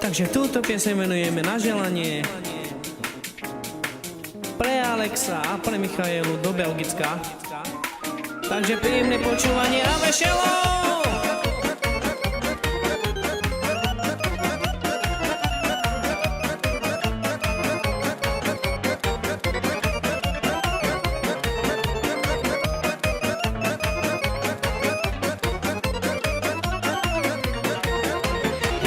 Takže túto pieseň menujeme Na želanie pre Alexa a pre Michaelu do Belgicka. Takže príjemné počúvanie a veselo!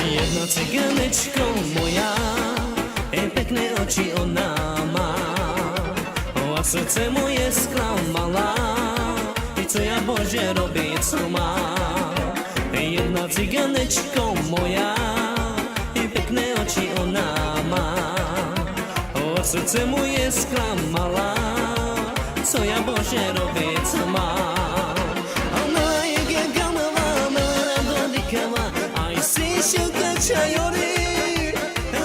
Jedna ciganečko moja, pekné oči ona má, a srdce moje sklamala, co ja Bože robiť som má. Jedna ciganečko moja, pekné oči ona má, a srdce moje sklamala, co ja Bože robiť som má. Ona je gagamavá, milá dodykavá, aj si šilka čajori,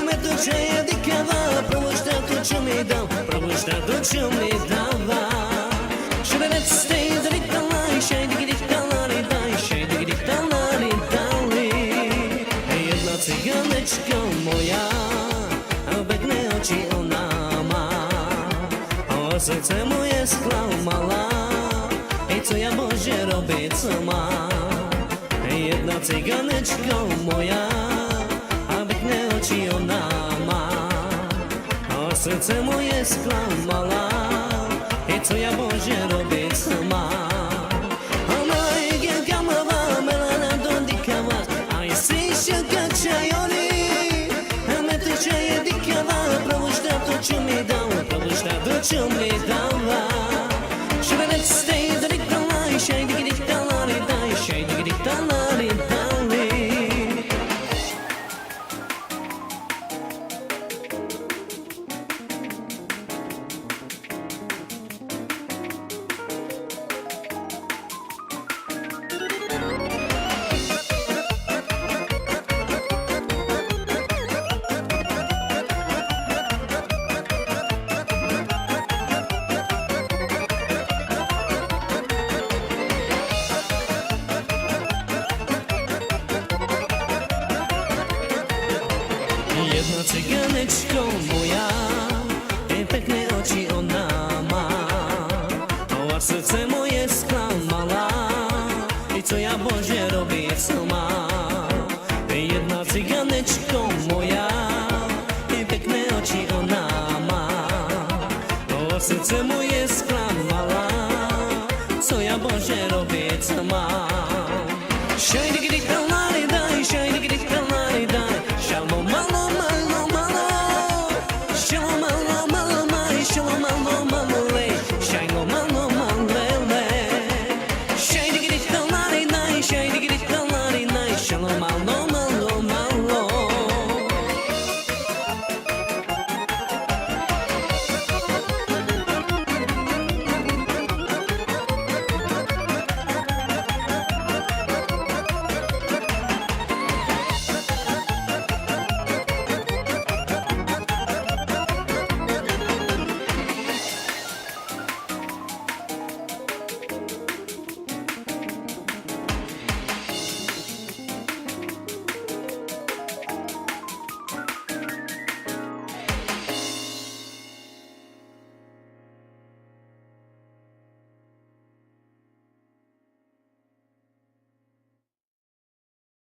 me to čaja dykavá, probož na to, čo mi dal, probož na to, čo mi dáva. Šebec stej zrykala, šej digitálari daj, šej digitálari dali. Jedna ciganečka moja, pekné oči ona má, a srdce moje sklamala, co ja Bože robiť som má. Jedna ciganečka moja, a pekné oči ona má, a srdce moje sklamala, co ja Bože robiť som má. Ona je gagamavá, melaná dodykavá, aj si šilka čajori, me to čaje dykavá, probož na to, čo mi dal, probož na to, čo mi dáva. Šebec stej zrykala, šej digitálari daj, šej digitálari dali. Jedna ciganečko moja, pekné oči ona má, a srdce moje sklamala, co ja Bože robiť som má. Jedna ciganečko moja, pekné oči ona má, a srdce moje sklamala, co ja Bože robiť som má. Šej digitálna